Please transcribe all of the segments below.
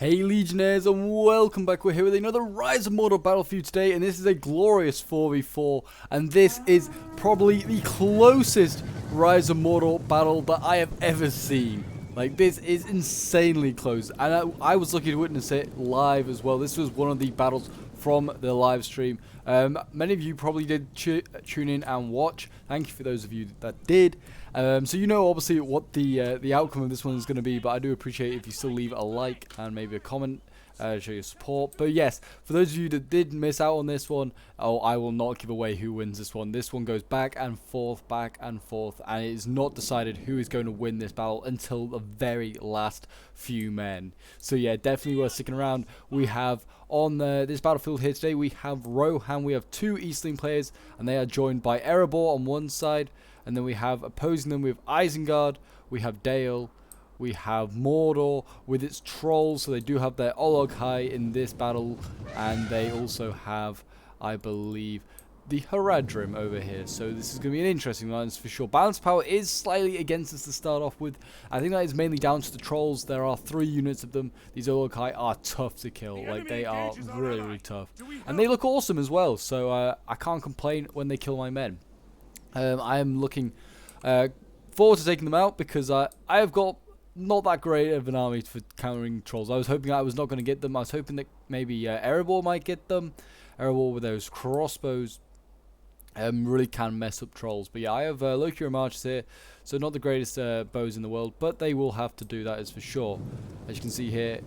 Hey Legionnaires, and welcome back. We're here with another Rise of Mordor battlefield today, and this is a glorious 4v4, and this is probably the closest Rise of Mordor battle that I have ever seen. Like, this is insanely close, and I was lucky to witness it live as well. This was one of the battles from the live stream. Many of you probably did tune in and watch. Thank you for those of you that did. So you know obviously what the outcome of this one is going to be, but I do appreciate if you still leave a like and maybe a comment, show your support. But yes, for those of you that did miss out on this one, I will not give away who wins this one. This one goes back and forth, and it is not decided who is going to win this battle until the very last few men. So yeah, definitely worth sticking around. We have on this battlefield here today, we have Rohan. We have two Eastling players, and they are joined by Erebor on one side, and then we have opposing them with Isengard, we have Dale, we have Mordor with its trolls, so they do have their Olog-hai in this battle, and they also have, I believe, the Haradrim over here. So this is going to be an interesting one for sure. Balance power is slightly against us to start off with. I think that is mainly down to the trolls. There are 3 units of them. These Olog-hai are tough to kill. Like, they are really tough. And they look awesome as well, so I can't complain when they kill my men. I am looking forward to taking them out because I have got not that great of an army for countering trolls. I was hoping I was not going to get them. I was hoping that maybe Erebor might get them. Erebor with those crossbows really can mess up trolls. But yeah, I have Locurum archers here, so not the greatest bows in the world, but they will have to do that, is for sure. As you can see here,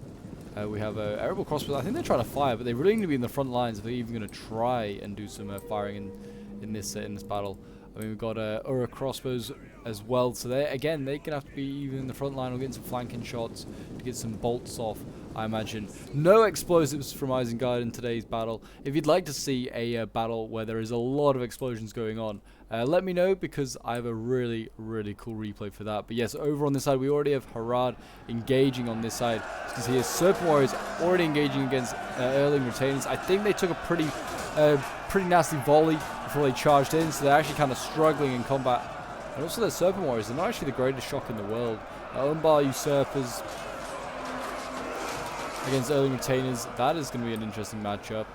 we have Erebor crossbows. I think they're trying to fire, but they really need to be in the front lines if they're even going to try and do some firing in this battle. I mean, we've got Ura crossbows as well, so they're going to have to be even in the front line or getting some flanking shots to get some bolts off, I imagine. No explosives from Isengard in today's battle. If you'd like to see a battle where there is a lot of explosions going on, let me know, because I have a really cool replay for that. But yes, over on this side, we already have Harad engaging on this side. As you can see here, Serpent Warriors already engaging against Erling Retainers. I think they took a pretty nasty volley before they charged in, so they're actually kind of struggling in combat. And also their Serpent Warriors, they're not actually the greatest shock in the world. Umbar Usurpers against Erling Retainers, that is going to be an interesting matchup.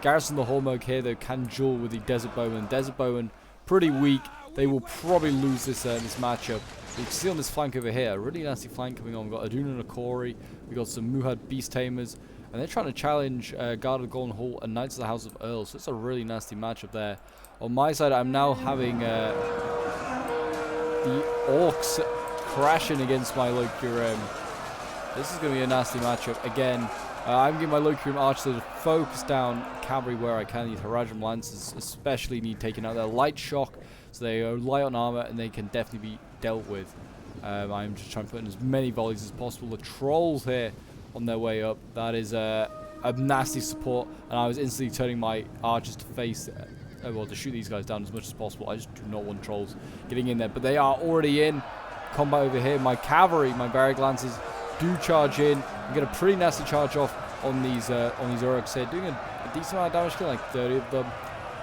Garrison the Hallmark here, though, can duel with the Desert Bowman. Desert Bowman, pretty weak. They will probably lose this matchup. You can see on this flank over here, a really nasty flank coming on. We've got Aduna and Akori, we've got some Muhad Beast Tamers, and they're trying to challenge Guard of the Golden Hall and Knights of the House of Earls. So it's a really nasty matchup there. On my side, I'm now having the Orcs crashing against my Locurum. This is going to be a nasty matchup. Again, I'm giving my Locurum archers to focus down cavalry where I can. These Haradrim Lancers especially need taken out. They're light shock, so they are light on armor, and they can definitely be dealt with. I'm just trying to put in as many volleys as possible. The trolls here on their way up, that is a nasty support, and I was instantly turning my archers to face to shoot these guys down as much as possible. I just do not want trolls getting in there, but they are already in combat over here. My cavalry, my Varric Lancers, do charge in and get a pretty nasty charge off on these Uruks here, doing a decent amount of damage, killing like 30 of them.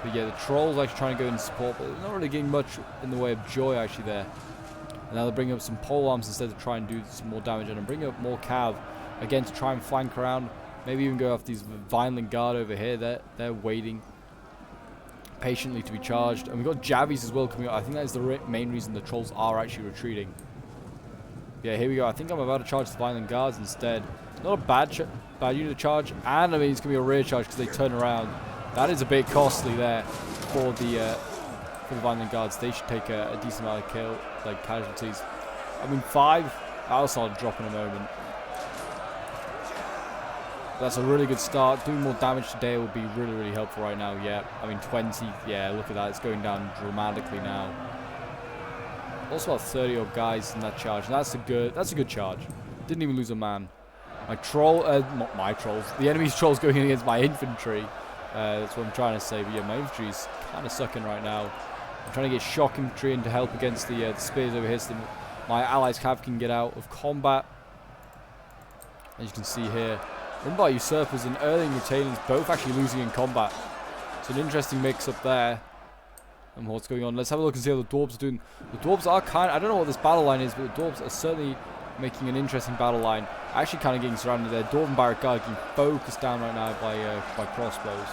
But yeah, the trolls actually trying to go in support, but they're not really getting much in the way of joy actually there. And now they're bringing up some pole arms instead to try and do some more damage, and I'm bringing up more cav again to try and flank around, maybe even go after these Vineland Guard over here. They're waiting patiently to be charged, and we've got Javies as well coming up. I think that is the main reason the trolls are actually retreating. Yeah, here we go. I think I'm about to charge the Vineland Guards instead. Not a bad unit to charge, and I mean it's gonna be a rear charge because they turn around. That is a bit costly there for the Vineland Guards. They should take a decent amount of casualties. I mean 5. I'll start drop in a moment. That's a really good start. Doing more damage today will be really helpful right now. Yeah, I mean 20. Yeah, look at that. It's going down dramatically now. Also about 30 odd guys in that charge, and that's a good charge. Didn't even lose a man. My troll, not my trolls, the enemy's trolls going in against my infantry. That's what I'm trying to say. But yeah, my infantry's kind of sucking right now. I'm trying to get shock infantry in to help against the spears over here, so my allies cav can get out of combat. As you can see here, Umbar Usurpers and Erling Retainers both actually losing in combat. It's an interesting mix up there. And what's going on? Let's have a look and see how the Dwarves are doing. The Dwarves are I don't know what this battle line is, but the Dwarves are certainly making an interesting battle line. Actually kind of getting surrounded there. Dwarven Barrack Guard getting focused down right now by crossbows.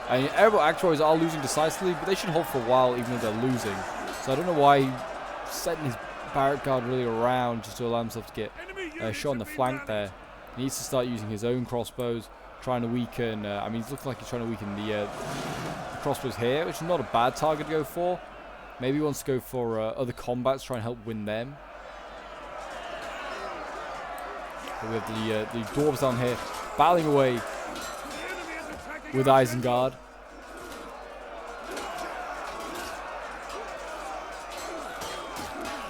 And airboat actuaries are losing decisively, but they should hold for a while even though they're losing. So I don't know why he's setting his Barrack Guard really around just to allow himself to get shot on the flank there. He needs to start using his own crossbows, trying to weaken, I mean, it looks like he's trying to weaken the crossbows here, which is not a bad target to go for. Maybe he wants to go for other combats, try and help win them. But we have the dwarves down here battling away with Isengard.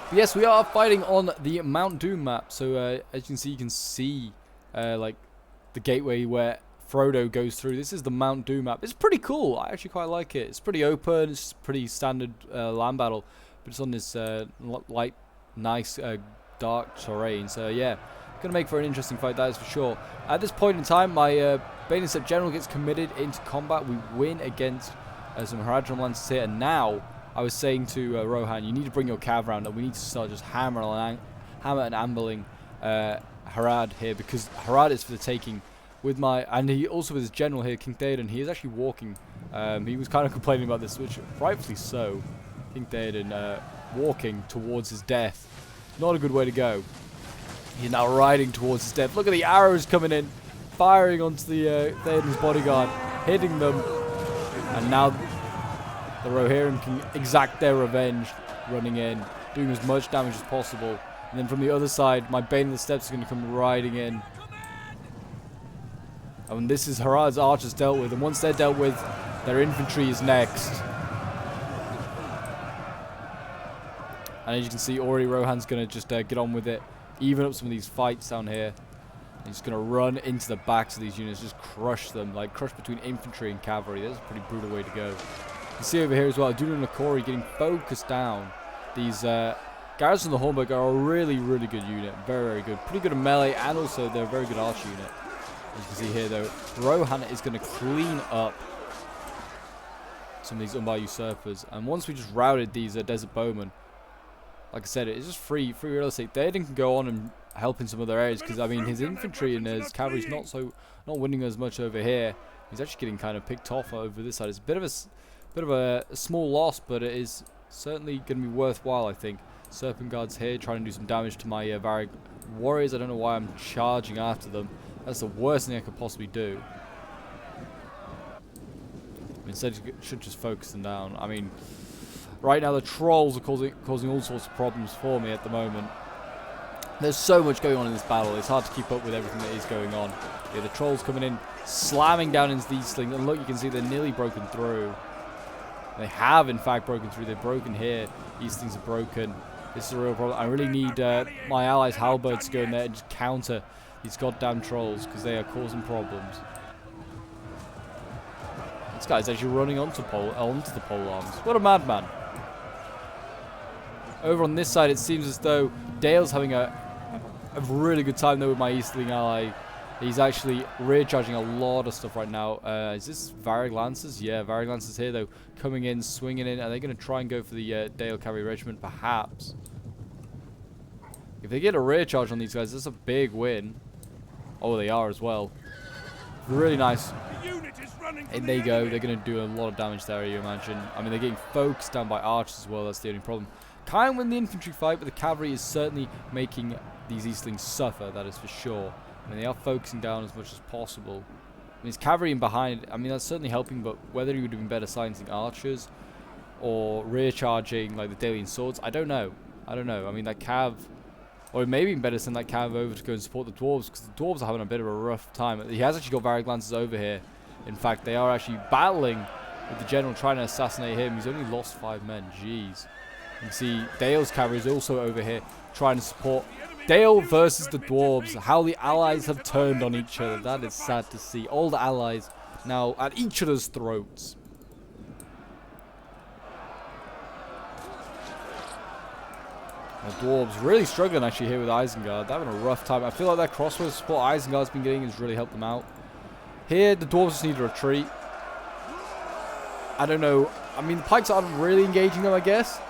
But yes, we are fighting on the Mount Doom map. So as you can see like the gateway where Frodo goes through. This is the Mount Doom map. It's pretty cool. I actually quite like it. It's pretty open. It's pretty standard land battle, but it's on this light, nice, dark terrain. So yeah, gonna make for an interesting fight. That is for sure. At this point in time, my Bane Step General gets committed into combat. We win against some Haradrim Lancers here, and now I was saying to Rohan, you need to bring your cav round, and we need to start just hammer and ambling Harad here, because Harad is for the taking. With and he also with his general here, King Theoden, he is actually walking. He was kind of complaining about this, which rightfully so. King Theoden walking towards his death. Not a good way to go. He's now riding towards his death. Look at the arrows coming in, firing onto the Theoden's bodyguard, hitting them. And now the Rohirrim can exact their revenge, running in, doing as much damage as possible. And then from the other side, my Bane of the Steppes is going to come riding in. And this is Harad's archers dealt with, and once they're dealt with, their infantry is next. And as you can see, already Rohan's going to just get on with it, even up some of these fights down here. He's going to run into the backs of these units, just crush them, like crush between infantry and cavalry. That's a pretty brutal way to go. You can see over here as well, Dunan and Nakori getting focused down. These Garrison of the Hornburg are a really, really good unit. Very, very good. Pretty good at melee, and also they're a very good archer unit. As you can see here, though, Rohan is going to clean up some of these Umbar usurpers. And once we just routed these desert bowmen, like I said, it's just free real estate. Theoden can go on and help in some other areas, because I mean his infantry and his cavalry's not winning as much over here. He's actually getting kind of picked off over this side. It's a bit of a small loss, but it is certainly going to be worthwhile, I think. Serpent Guards here trying to do some damage to my Varag warriors. I don't know why I'm charging after them. That's the worst thing I could possibly do. Instead, you should just focus them down. I mean, right now the trolls are causing all sorts of problems for me at the moment. There's so much going on in this battle. It's hard to keep up with everything that is going on. Yeah, the trolls coming in, slamming down into these slings. And look, you can see they're nearly broken through. They have, in fact, broken through. They're broken here. These things are broken. This is a real problem. I really need my allies' halberds to go in there and just counter these goddamn trolls, because they are causing problems. This guy's actually running onto the pole arms. What a madman. Over on this side, it seems as though Dale's having a really good time though with my Easterling ally. He's actually rear charging a lot of stuff right now. Is this Varag Lancers? Yeah, Varag Lancers here though, coming in, swinging in. Are they going to try and go for the Dale Cavalry Regiment? Perhaps. If they get a rear charge on these guys, that's a big win. Oh, they are as well. Really nice. And there you go. They're going to do a lot of damage there, you imagine. I mean, they're getting focused down by archers as well. That's the only problem. Can't win the infantry fight, but the cavalry is certainly making these Eastlings suffer. That is for sure. I mean, they are focusing down as much as possible. I mean, it's cavalry in behind. I mean, that's certainly helping, but whether he would have been better silencing archers or rear charging like the Dalian swords, I don't know. I mean, that cav... Or it may be better to send that cav over to go and support the dwarves, because the dwarves are having a bit of a rough time. He has actually got Varag Lancers over here. In fact, they are actually battling with the general, trying to assassinate him. He's only lost 5 men. Jeez. You can see Dale's cavalry is also over here trying to support Dale versus the dwarves. How the allies have turned on each other. That is sad to see. All the allies now at each other's throats. The dwarves really struggling actually here with Isengard. They're having a rough time. I feel like that crossbow support Isengard's been getting has really helped them out. Here, the dwarves just need to retreat. I don't know. I mean, the pikes aren't really engaging them, I guess.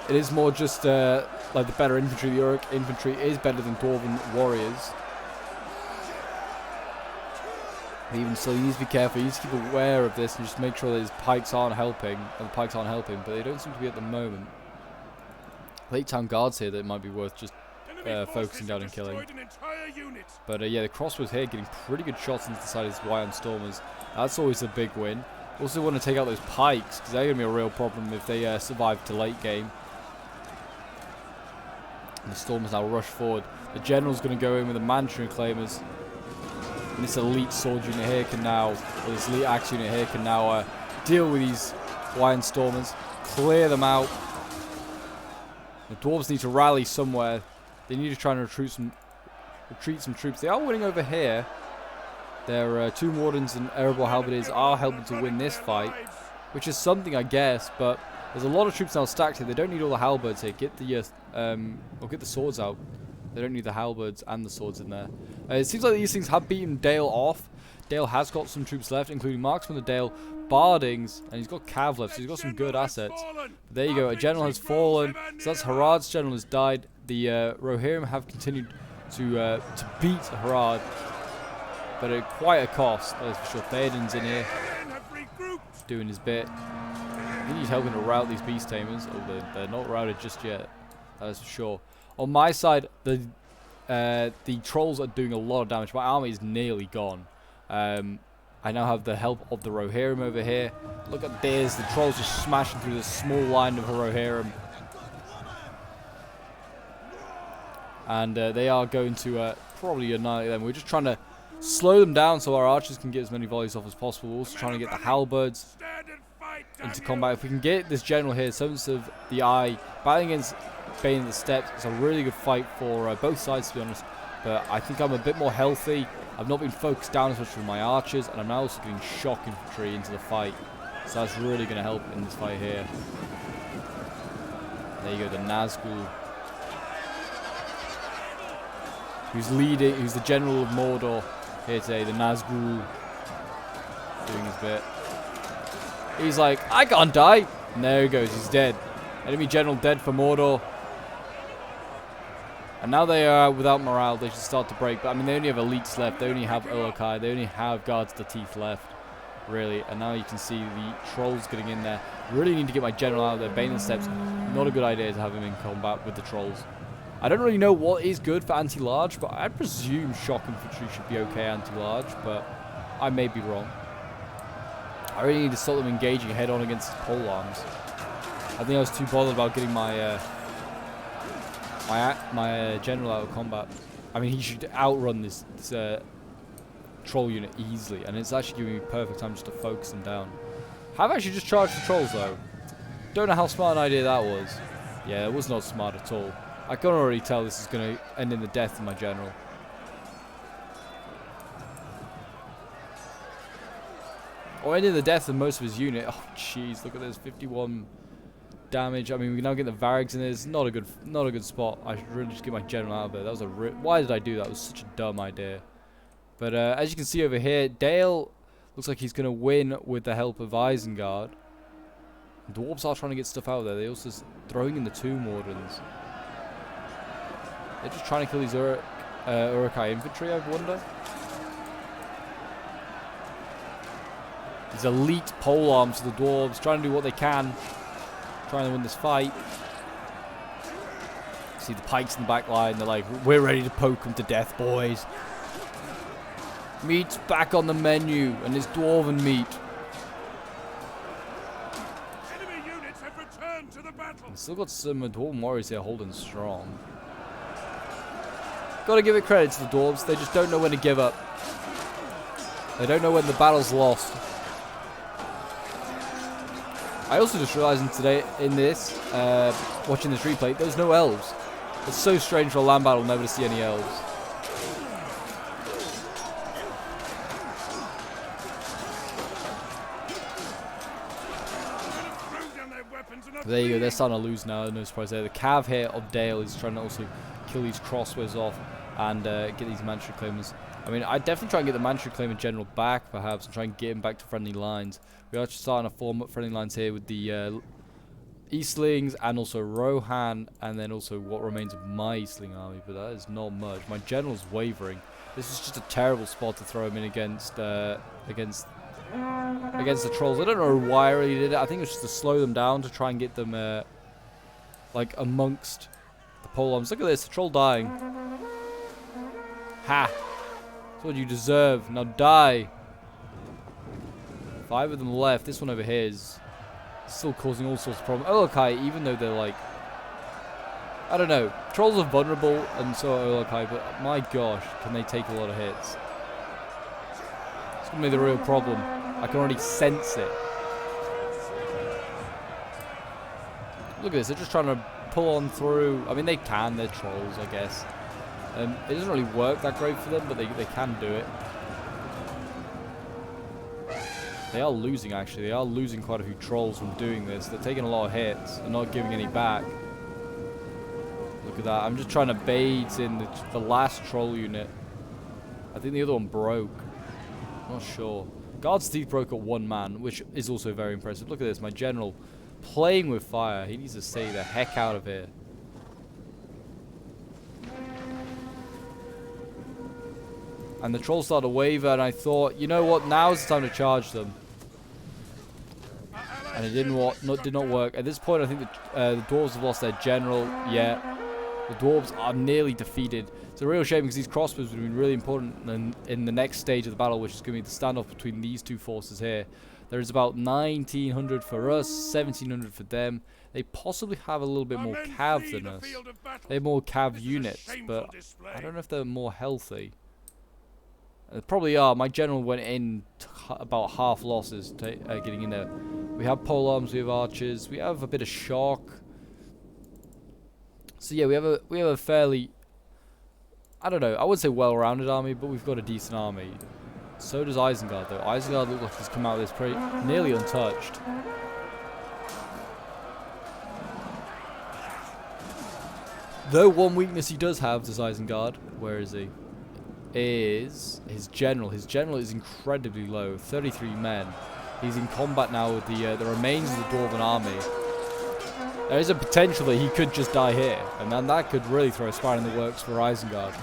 It is more just like the better infantry. The Uruk infantry is better than Dwarven warriors. But even so, he needs to be careful. He needs to keep aware of this and just make sure that his pikes aren't helping. And the pikes aren't helping, but they don't seem to be at the moment. Late town guards here that might be worth just focusing down and killing. But yeah, the crossbows here getting pretty good shots into the side of these Iron Stormers. That's always a big win. Also want to take out those pikes, because they're going to be a real problem if they survive to late game. And the Stormers now rush forward. The General's going to go in with the Mansion Reclaimers. And this elite sword unit here can now, or this elite axe unit here can now deal with these Iron Stormers. Clear them out. The Dwarves need to rally somewhere. They need to try and retreat some troops. They are winning over here. Their Tomb Wardens and Erebor Halberdiers are helping to win this fight, which is something, I guess. But there's a lot of troops now stacked here. They don't need all the halberds here. Get the or get the swords out. They don't need the halberds and the swords in there. It seems like these things have beaten Dale off. Dale has got some troops left, including Marksman of Dale, Bardings, and he's got Cav left, so he's got some good assets. But there you go, a general has fallen. So that's Harad's general has died. The Rohirrim have continued to beat Harad, but at quite a cost. That is for sure. Theoden's in here, doing his bit. I think he's helping to rout these beast tamers. Oh, they're not routed just yet. That is for sure. On my side, the trolls are doing a lot of damage. My army is nearly gone. I now have the help of the Rohirrim over here. Look at this. The trolls just smashing through this small line of Rohirrim. And they are going to probably annihilate them. We're just trying to slow them down so our archers can get as many volleys off as possible. We're also trying to get the halberds into combat. If we can get this general here, Servants of the Eye, battling against Bane of the Steppes, it's a really good fight for both sides, to be honest. But I think I'm a bit more healthy. I've not been focused down as much with my archers, and I'm now also getting shock infantry into the fight. So that's really going to help in this fight here. There you go, the Nazgul, who's the general of Mordor here today, the Nazgul, doing his bit. He's like, I can't die. And there he goes, he's dead. Enemy general dead for Mordor. And now they are without morale. They should start to break. But I mean, they only have elites left. They only have Uruk-hai. They only have guards of the teeth left, really. And now you can see the trolls getting in there. Really need to get my general out of there. Bane of the Steppes, not a good idea to have him in combat with the trolls. I don't really know what is good for anti-large, but I presume shock infantry should be okay anti-large, but I may be wrong. I really need to stop them engaging head-on against pole arms. I think I was too bothered about getting my my general out of combat. I mean, he should outrun this troll unit easily, and it's actually giving me perfect time just to focus them down. I've actually just charged the trolls though. Don't know how smart an idea that was. Yeah, it was not smart at all. I can already tell this is going to end in the death of my general. Or end in the death of most of his unit. Oh jeez, look at this, 51 damage. I mean, we can now get the Varrigs in there. It's not a good spot. I should really just get my general out of there. That was why did I do that? It was such a dumb idea. But as you can see over here, Dale looks like he's going to win with the help of Isengard. The Dwarves are trying to get stuff out of there. They're also throwing in the Tomb Wardens. They're just trying to kill these Uruk-hai infantry, I wonder. These elite pole arms of the Dwarves trying to do what they can. Trying to win this fight. See the pikes in the back line. They're like, we're ready to poke them to death, boys. Meat's back on the menu, and it's dwarven meat. Enemy units have returned to the battle. Still got some dwarven warriors here holding strong. Gotta give it credit to the dwarves. They just don't know when to give up. They don't know when the battle's lost. I also just realized today in this, watching this replay, there's no elves. It's so strange for a land battle never to see any elves. There you go, they're starting to lose now, no surprise there. The Cav here of Dale is trying to also kill these crossbows off and get these Manchu Claimers. I mean, I'd definitely try and get the Manchu Claimer general back, perhaps, and try and get him back to friendly lines. We are starting to form up friendly lines here with the Eastlings and also Rohan, and then also what remains of my Eastling army, but that is not much. My general's wavering. This is just a terrible spot to throw him in against the trolls. I don't know why I really did it. I think it was just to slow them down, to try and get them like amongst the pole arms. Look at this, the troll dying. Ha! That's what you deserve. Now die. 5 of them left. This one over here is still causing all sorts of problems. Olokai, even though they're like, I don't know, trolls are vulnerable and so are Olokai, but my gosh, can they take a lot of hits. It's gonna be the real problem. I can already sense it. Look at this, they're just trying to pull on through. I mean, they can, they're trolls, I guess. It doesn't really work that great for them, but they can do it. They are losing, actually. They are losing quite a few trolls from doing this. They're taking a lot of hits and not giving any back. Look at that. I'm just trying to bait in the last troll unit. I think the other one broke. Not sure. Guard's Teeth broke at 1 man, which is also very impressive. Look at this. My general playing with fire. He needs to stay the heck out of here. And the trolls started to waver, and I thought, you know what? Now's the time to charge them. And it did not work. At this point, I think the dwarves have lost their general. Yeah, the dwarves are nearly defeated. It's a real shame because these crossbows would have been really important in the next stage of the battle, which is going to be the standoff between these two forces here. There's about 1,900 for us, 1,700 for them. They possibly have a little bit more cav than us. They have more cav units, but I don't know if they're more healthy. They probably are. My general went in about half losses getting in there. We have polearms, we have archers, we have a bit of shock. So yeah, we have a fairly, I don't know, I wouldn't say well-rounded army, but we've got a decent army. So does Isengard though. Isengard looks like he's come out of this pretty nearly untouched. Though one weakness he does have, does Isengard. Where is he? Is his general. His general is incredibly low, 33 men. He's in combat now with the remains of the Dwarven army. There is a potential that he could just die here, and then that could really throw a spanner in the works for Isengard.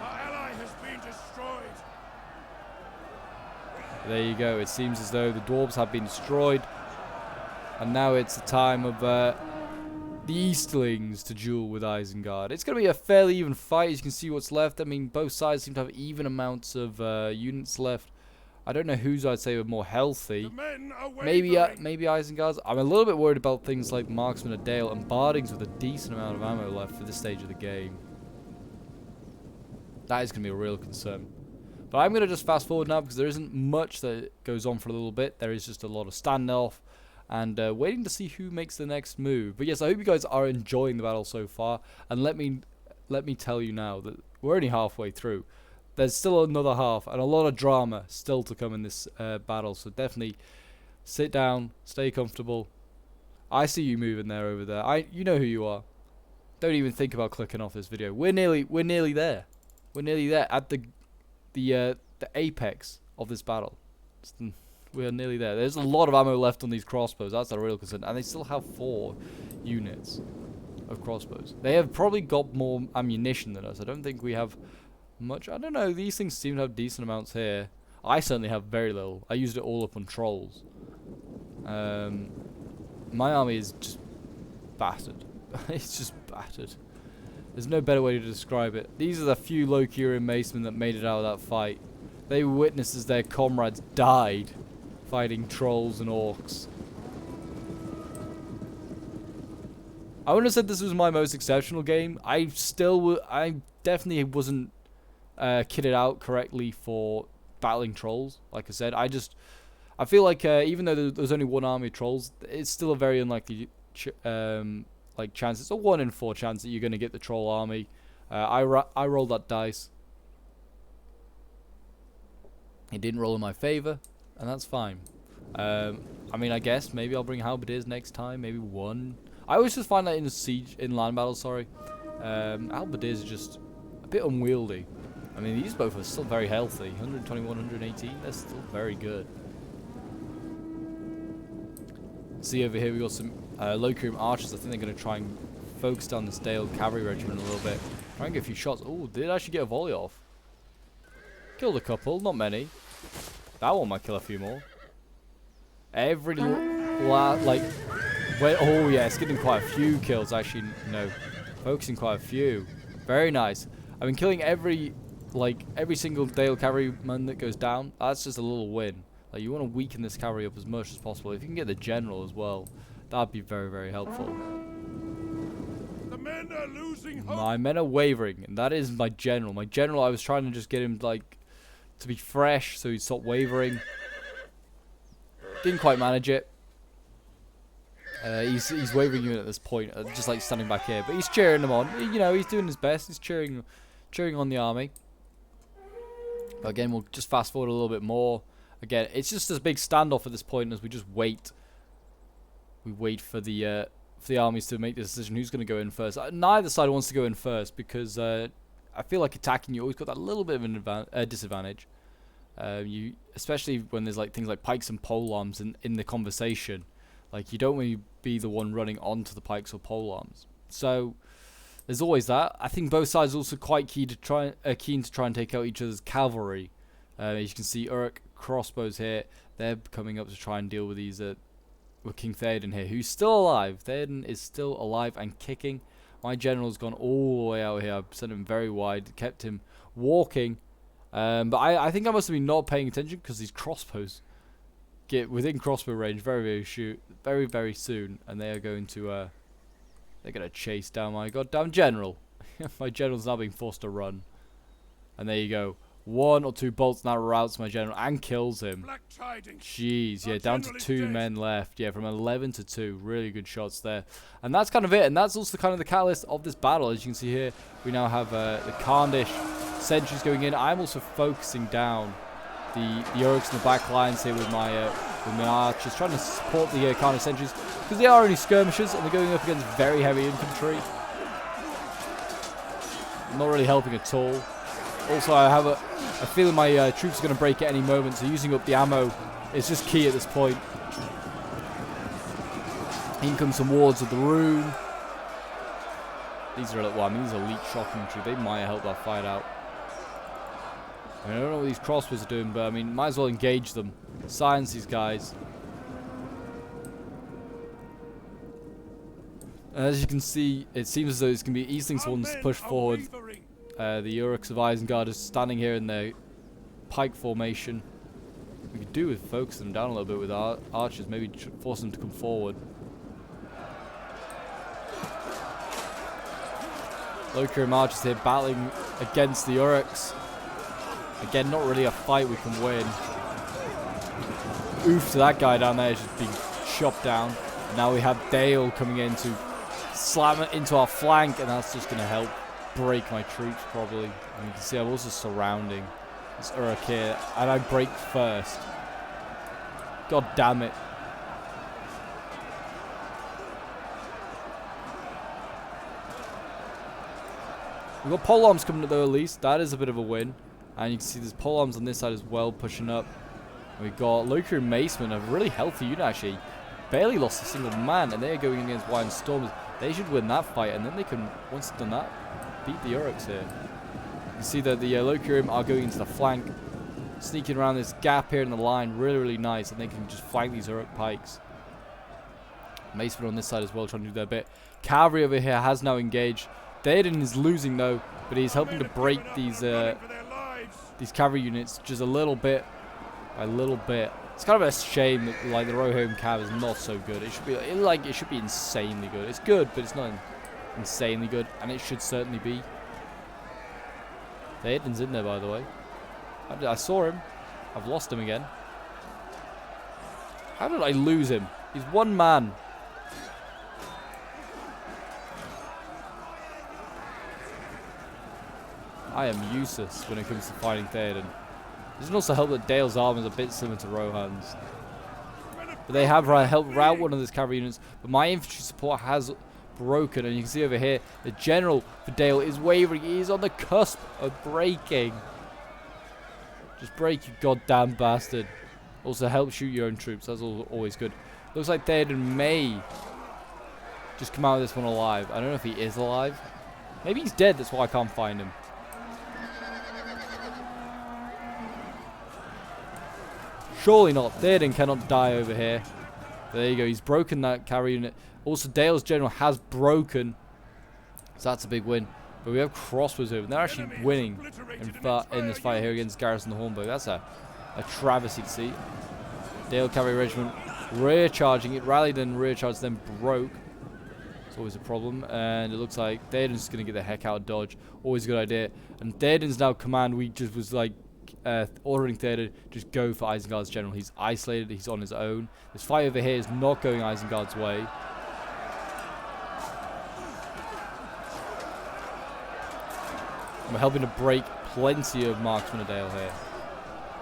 Our ally has been destroyed. There you go. It seems as though the dwarves have been destroyed, and now it's the time of the Eastlings to duel with Isengard. It's going to be a fairly even fight. As you can see what's left. I mean, both sides seem to have even amounts of units left. I don't know whose I'd say were more healthy. Maybe Isengard's. I'm a little bit worried about things like Marksman of Dale and Bardings with a decent amount of ammo left for this stage of the game. That is going to be a real concern. But I'm going to just fast forward now because there isn't much that goes on for a little bit. There is just a lot of standoff and waiting to see who makes the next move. But yes, I hope you guys are enjoying the battle so far. And let me tell you now that we're only halfway through. There's still another half and a lot of drama still to come in this battle. So definitely sit down, stay comfortable. I see you moving there over there. You know who you are. Don't even think about clicking off this video. We're nearly there. We're nearly there at the apex of this battle. We're nearly there. There's a lot of ammo left on these crossbows. That's a real concern. And they still have 4 units of crossbows. They have probably got more ammunition than us. I don't think we have much. I don't know. These things seem to have decent amounts here. I certainly have very little. I used it all up on trolls. My army is just battered. It's just battered. There's no better way to describe it. These are the few low-Kyrian macemen that made it out of that fight. They witnessed as their comrades died fighting trolls and orcs. I wouldn't have said this was my most exceptional game. I definitely wasn't kitted out correctly for battling trolls. Like I said, I feel like even though there's only 1 army of trolls, it's still a very unlikely chance. It's a 1 in 4 chance that you're going to get the troll army. I rolled that dice. It didn't roll in my favor, and that's fine. I mean, I guess maybe I'll bring halberdiers next time. Maybe 1. I always just find that in land battles. Sorry, halberdiers are just a bit unwieldy. I mean, these both are still very healthy. 121, 118. They're still very good. See over here we got some Locrium archers. I think they're going to try and focus down this Dale cavalry regiment a little bit. Try and get a few shots. Oh, did actually get a volley off. Killed a couple, not many. That one might kill a few more. Every like, wait, oh yeah, it's getting quite a few kills. Actually, no, focusing quite a few. Very nice. I've been killing every single Dale cavalryman that goes down. That's just a little win. Like, you want to weaken this cavalry up as much as possible. If you can get the general as well, that'd be very, very helpful. The men are losing hope. My men are wavering, and that is my general. My general, I was trying to just get him like to be fresh, so he'd stop wavering. Didn't quite manage it. He's wavering even at this point, just like standing back here. But he's cheering them on. You know, he's doing his best. He's cheering on the army. But again, we'll just fast forward a little bit more. Again, it's just this big standoff at this point as we just wait. We wait for the armies to make the decision who's going to go in first. Neither side wants to go in first because I feel like attacking you always got that little bit of an disadvantage. You, especially when there's like things like pikes and polearms in the conversation. Like, you don't want to be the one running onto the pikes or polearms. So there's always that. I think both sides are also quite keen to try and take out each other's cavalry. As you can see, Uruk crossbows here. They're coming up to try and deal with these with King Theoden here, who's still alive. Theoden is still alive and kicking. My general's gone all the way out here. I've sent him very wide, kept him walking. But I think I must have been not paying attention because these crossbows get within crossbow range very soon, and they are going to they're going to chase down my goddamn general. My general's now being forced to run, and there you go. 1 or 2 bolts now routs my general and kills him. Jeez, yeah, down to 2 men left. Yeah, from 11 to 2. Really good shots there. And that's kind of it. And that's also kind of the catalyst of this battle. As you can see here, we now have the Khandish sentries going in. I'm also focusing down the Uruks in the back lines here with my archers, trying to support the Khandish sentries because they are only skirmishers and they're going up against very heavy infantry. Not really helping at all. Also, I have a feeling my troops are going to break at any moment, so using up the ammo is just key at this point. In comes some wards of the rune. These are, well, I mean, these are elite shock infantry. They might help that fight out. I mean, I don't know what these crossbows are doing, but I mean, might as well engage them. Silence these guys. As you can see, it seems as though it's going to be Eastling's ones to push forward. The Uruks of Isengard is standing here in their pike formation. We could do with focus them down a little bit with our archers, maybe force them to come forward. Locrium archers here battling against the Uruks. Again, not really a fight we can win. Oof to that guy down there, just being chopped down. And now we have Dale coming in to slam it into our flank, and that's just going to help break my troops probably. And you can see I'm also surrounding this Uruk here, and I break first. God damn it. We've got polearms coming up though, at least. That is a bit of a win. And you can see there's polearms on this side as well, pushing up. And we've got Locrium Macemen, a really healthy unit actually. Barely lost a single man, and they're going against Wine Stormers. They should win that fight, and then they can, once they've done that, beat the Uruks here. You can see that the Locrium are going into the flank, sneaking around this gap here in the line. Really, really nice, and they can just flank these Uruk pikes. Macemen on this side as well, trying to do their bit. Cavalry over here has now engaged. Theoden is losing though, but he's helping to break these cavalry units just a little bit by little bit. It's kind of a shame that like the Rohirrim Cav is not so good. It should be insanely good. It's good, but it's not insanely good, and it should certainly be. Theoden's in there, by the way. I saw him. I've lost him again. How did I lose him? He's one man. I am useless when it comes to fighting Theoden. It doesn't also help that Dale's armor is a bit similar to Rohan's. But they have helped rout one of those cavalry units. But my infantry support has broken. And you can see over here, the general for Dale is wavering. He is on the cusp of breaking. Just break, you goddamn bastard. Also help shoot your own troops. That's always good. Looks like Theoden may just come out of this one alive. I don't know if he is alive. Maybe he's dead, that's why I can't find him. Surely not. Theoden cannot die over here. There you go. He's broken that carry unit. Also, Dale's general has broken. So that's a big win. But we have crossbows over. They're actually winning in this fight here against Garrison the Hornbow. That's a travesty to see. Dale cavalry regiment rear charging. It rallied and rear charged, then broke. It's always a problem. And it looks like Theoden's going to get the heck out of dodge. Always a good idea. And Theoden's now command. We just was like ordering Theoden, just go for Isengard's general. He's isolated. He's on his own. This fight over here is not going Isengard's way. We're helping to break plenty of marksmen of Dale here.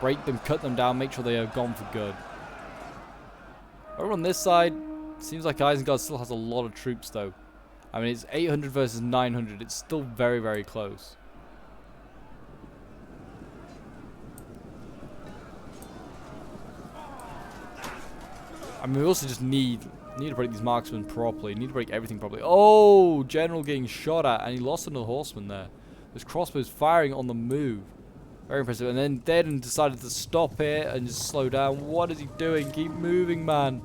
Break them, cut them down, make sure they are gone for good. Over on this side, seems like Isengard still has a lot of troops though. I mean, it's 800 versus 900. It's still very, very close. I mean, we also just need to break these marksmen properly. Need to break everything properly. Oh, general getting shot at, and he lost another horseman there. There's crossbows firing on the move. Very impressive. And then Theoden decided to stop here and just slow down. What is he doing? Keep moving, man.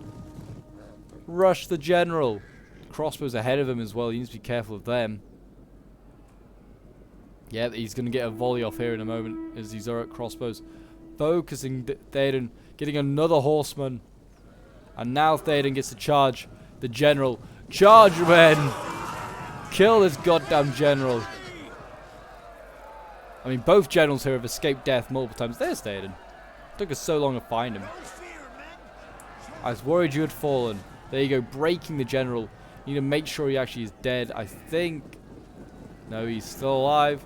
Rush the general. Crossbows ahead of him as well. He needs to be careful of them. Yeah, he's going to get a volley off here in a moment as these Uruk crossbows focusing Theoden, getting another horseman. And now Theoden gets to charge the general. Charge, men! Kill this goddamn general. I mean, both generals here have escaped death multiple times. There's Theoden. Took us so long to find him. I was worried you had fallen. There you go, breaking the general. You need to make sure he actually is dead. I think... No, he's still alive.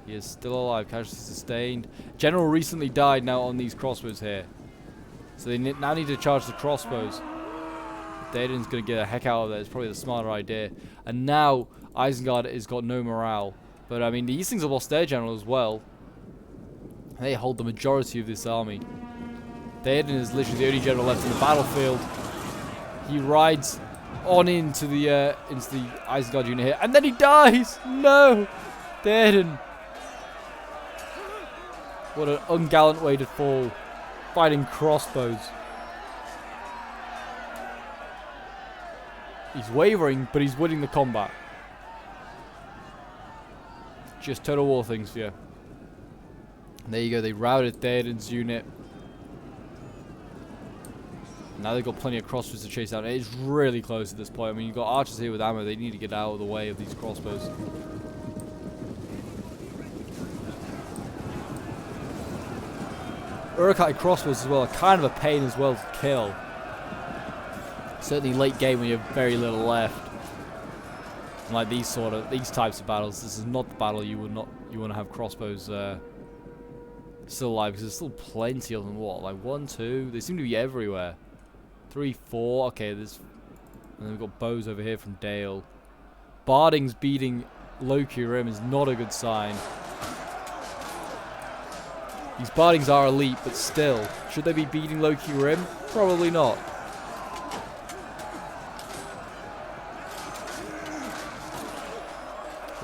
He is still alive. Casualty sustained. General recently died now on these crossbows here. So they now need to charge the crossbows. Theoden's going to get a heck out of there. It's probably the smarter idea. And now Isengard has got no morale. But I mean, the Eastlings have lost their general as well. They hold the majority of this army. Theoden is literally the only general left in the battlefield. He rides on into the Isengard unit here, and then he dies. No, Theoden. What an ungallant way to fall, fighting crossbows. He's wavering, but he's winning the combat. Just Total War things for you. And there you go, they routed Theoden's unit. Now they've got plenty of crossbows to chase down. It's really close at this point. I mean, you've got archers here with ammo. They need to get out of the way of these crossbows. Uruk-hai crossbows as well are kind of a pain as well to kill. Certainly late game when you have very little left. And like these types of battles, this is not the battle you want to have crossbows still alive, because there's still plenty of them. What, like 1, 2? They seem to be everywhere. 3, 4. Okay, there's, and then we've got bows over here from Dale. Barding's beating Loki Rim is not a good sign. These Bardings are elite, but still, should they be beating Loki Rim? Probably not.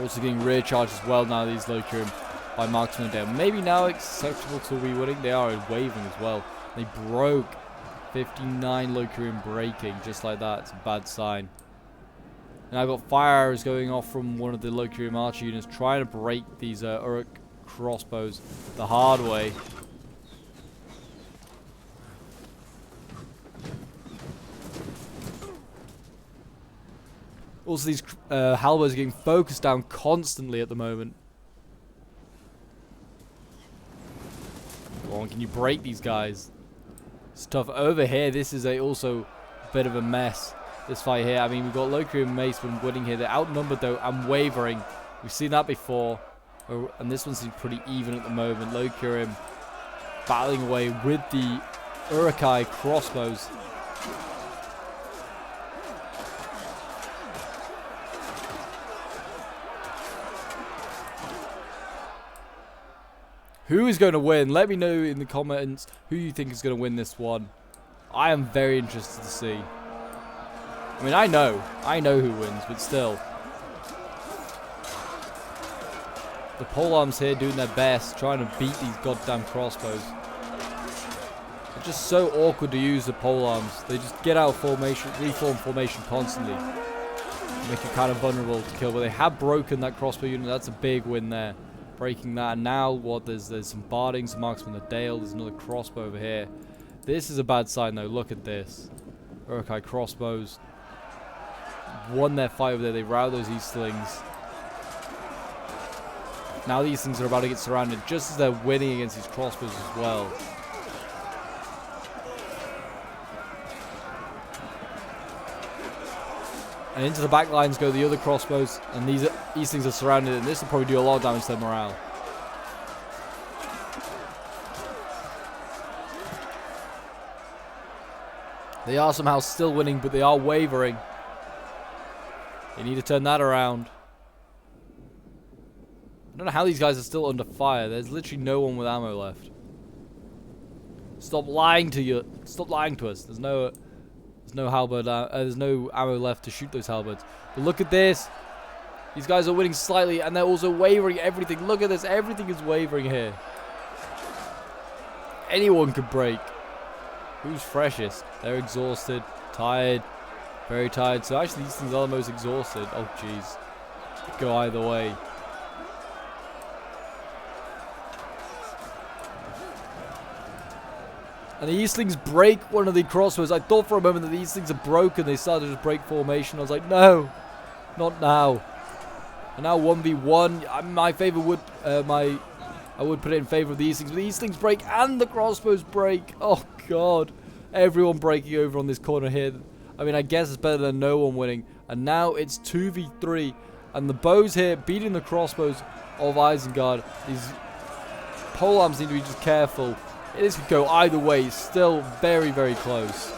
Also getting rear charge as well now, these Loki Rim by Marksman and Dale. Maybe now acceptable to be winning. They are waving as well. They broke 59 Loki Rim breaking, just like that. It's a bad sign. And I've got fire arrows going off from one of the Loki Rim archer units, trying to break these Uruk crossbows the hard way. Also, these halberds are getting focused down constantly at the moment. Come on, can you break these guys? It's tough. Over here, this is also a bit of a mess. This fight here. I mean, we've got Loki and Maceman winning here. They're outnumbered, though, and wavering. We've seen that before. And this one seems pretty even at the moment. Loki battling away with the Uruk-hai crossbows. Who is going to win? Let me know in the comments who you think is going to win this one. I am very interested to see. I mean, I know who wins, but still. The polearms here doing their best, trying to beat these goddamn crossbows. It's just so awkward to use the polearms. They just get out of formation, reform formation constantly. Make you kind of vulnerable to kill, but they have broken that crossbow unit. That's a big win there. Breaking that, and now what? There's some barding, some marksmen of the Dale. There's another crossbow over here. This is a bad sign though. Look at this. Uruk-hai crossbows won their fight over there. They routed those Eastlings. Now these things are about to get surrounded, just as they're winning against these crossbows as well. And into the back lines go the other crossbows, and these things are surrounded, and this will probably do a lot of damage to their morale. They are somehow still winning, but they are wavering. They need to turn that around. I don't know how these guys are still under fire. There's literally no one with ammo left. Stop lying to you. Stop lying to us. There's no halberd. There's no ammo left to shoot those halberds. But look at this. These guys are winning slightly, and they're also wavering everything. Look at this. Everything is wavering here. Anyone could break. Who's freshest? They're exhausted, tired, very tired. So actually, these things are the most exhausted. Oh, jeez. Go either way. And the Eastlings break one of the crossbows. I thought for a moment that the Eastlings are broken. They started to break formation. I was like, no, not now. And now 1v1. My favor would, I would put it in favor of the Eastlings. But the Eastlings break and the crossbows break. Oh god, everyone breaking over on this corner here. I mean, I guess it's better than no one winning. And now it's 2v3, and the bows here beating the crossbows of Isengard. These polearms need to be just careful. This could go either way. Still very, very close.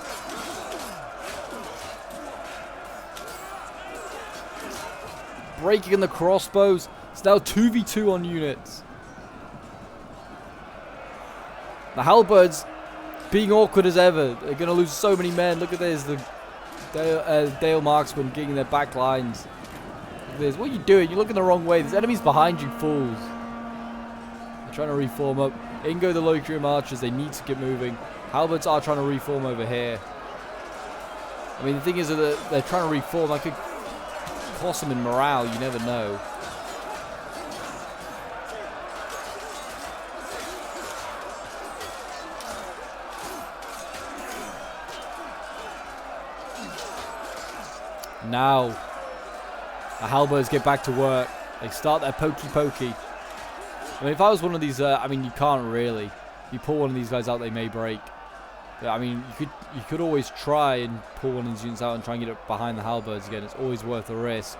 Breaking in the crossbows. It's now 2v2 on units. The halberds being awkward as ever. They're going to lose so many men. Look at this. The Dale marksmen getting their back lines. Look at this. What are you doing? You're looking the wrong way. There's enemies behind you, fools. They're trying to reform up. In go the Locrium archers. They need to get moving. Halberds are trying to reform over here. I mean, the thing is that they're trying to reform. I could cost them in morale. You never know. Now, the halberds get back to work. They start their pokey. I mean, if I was one of these, I mean, you can't really. If you pull one of these guys out, they may break. But, I mean, you could always try and pull one of these units out and try and get it behind the halberds again. It's always worth the risk.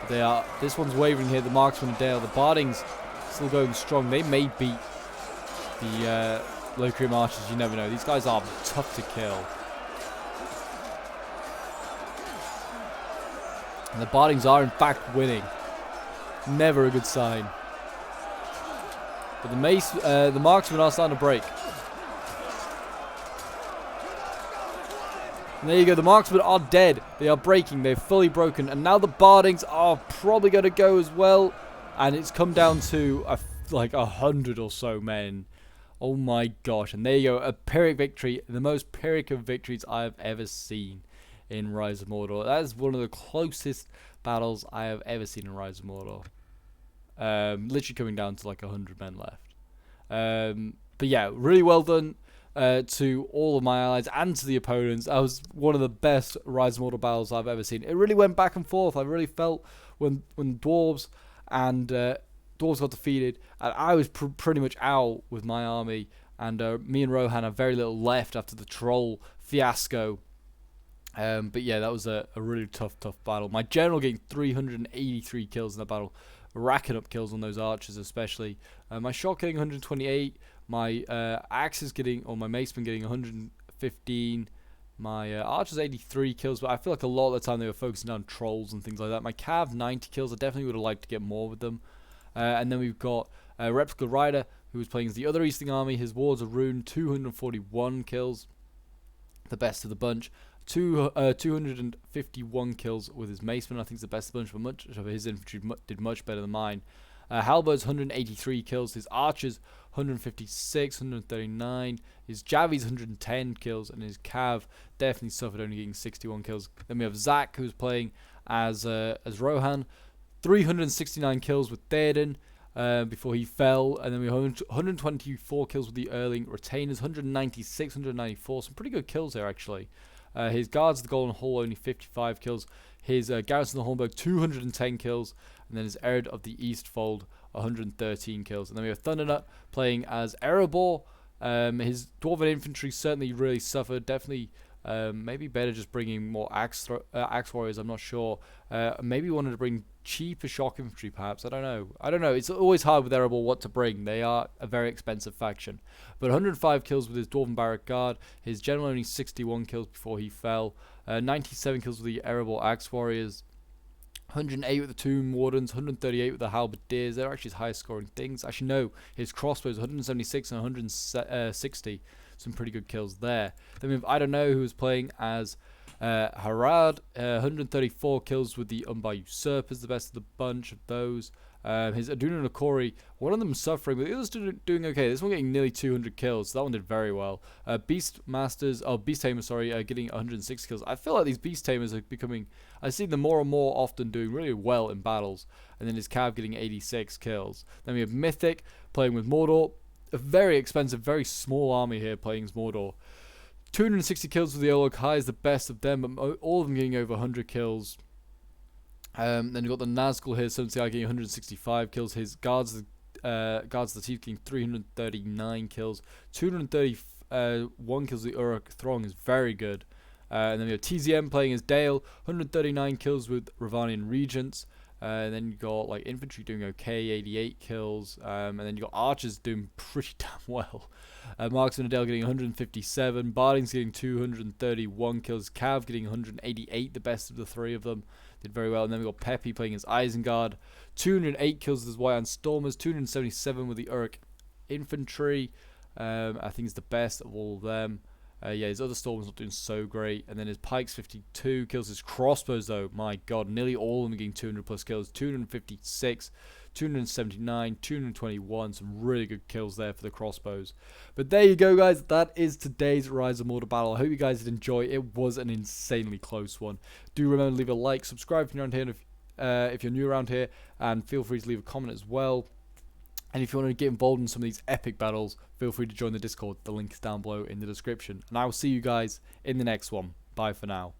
But this one's wavering here. The marksman of Dale. The barding's still going strong. They may beat the Locrium archers. You never know. These guys are tough to kill. And the bardings are, in fact, winning. Never a good sign. But the marksmen are starting to break. And there you go. The marksmen are dead. They are breaking. They're fully broken. And now the bardings are probably going to go as well. And it's come down to like 100 or so men. Oh my gosh. And there you go. A Pyrrhic victory. The most Pyrrhic of victories I have ever seen in Rise of Mordor. That is one of the closest battles I have ever seen in Rise of Mordor. Literally coming down to like 100 men left. But yeah, really well done to all of my allies and to the opponents. That was one of the best Rise of Mordor battles I've ever seen. It really went back and forth. I really felt when dwarves got defeated, and I was pretty much out with my army, and me and Rohan have very little left after the troll fiasco. But yeah, that was a really tough battle. My general getting 383 kills in that battle, racking up kills on those archers especially. My shot getting 128. My axes getting, or my macemen getting 115. My archers 83 kills, but I feel like a lot of the time they were focusing on trolls and things like that. My cav 90 kills. I definitely would have liked to get more with them. And then we've got Replica Rider, who was playing as the other Eastern Army. His Wards of Rune, 241 kills, the best of the bunch. 251 kills with his Maceman. I think it's the best of the bunch, but much of his infantry did much better than mine. Halberds, 183 kills. His Archers, 156, 139. His Javis, 110 kills. And his Cav definitely suffered, only getting 61 kills. Then we have Zach, who's playing as Rohan. 369 kills with Theoden before he fell. And then we have 124 kills with the Erling Retainers. 196, 194. Some pretty good kills there, actually. His Guards of the Golden Hall, only 55 kills. His Garrison of the Hornburg, 210 kills. And then his Ered of the Eastfold, 113 kills. And then we have Thundernut playing as Erebor. His Dwarven Infantry certainly really suffered. Definitely maybe better just bringing more Axe Warriors, I'm not sure. Maybe wanted to bring cheaper Shock Infantry, perhaps. I don't know. It's always hard with Erebor what to bring. They are a very expensive faction. But 105 kills with his Dwarven Barrack Guard. His General only 61 kills before he fell. 97 kills with the Erebor Axe Warriors. 108 with the Tomb Wardens, 138 with the Halberdiers. They're actually his highest scoring things. Actually, no, his crossbows, 176 and 160. Some pretty good kills there. Then we have I Don't Know, who was playing as Harad. 134 kills with the Umbar Usurpers, the best of the bunch of those. His Aduna and Akori, one of them suffering, but the other's doing okay. This one getting nearly 200 kills, so that one did very well. Beast Tamers, getting 106 kills. I feel like these Beast Tamers are becoming, I see them more and more often doing really well in battles. And then his Cav getting 86 kills. Then we have Mythic playing with Mordor. A very expensive, very small army here playing as Mordor. 260 kills with the Olog High is the best of them, but all of them getting over 100 kills. Then you've got the Nazgul here, 70 getting 165 kills. His Guards of the Teeth getting 339 kills. 231 kills with the Uruk Throng is very good. And then we have TZM playing as Dale, 139 kills with Ravanian Regents. And then you got like infantry doing okay, 88 kills. And then you got archers doing pretty damn well. Marksman and Adele getting 157. Barding's getting 231 kills. Cav getting 188, the best of the three of them. Did very well. And then we got Peppy playing as Isengard. 208 kills with his White Stormers. 277 with the Uruk infantry. I think it's the best of all of them. Yeah, his other Stormers not doing so great. And then his Pikes, 52 kills. His crossbows, though, my god, nearly all of them getting 200 plus kills. 256, 279, 221. Some really good kills there for the crossbows. But there you go, guys. That is today's Rise of Mordor battle. I hope you guys did enjoy. It was an insanely close one. Do remember to leave a like, subscribe if you're around here, and if you're new around here, and feel free to leave a comment as well. And if you want to get involved in some of these epic battles, feel free to join the Discord. The link is down below in the description. And I will see you guys in the next one. Bye for now.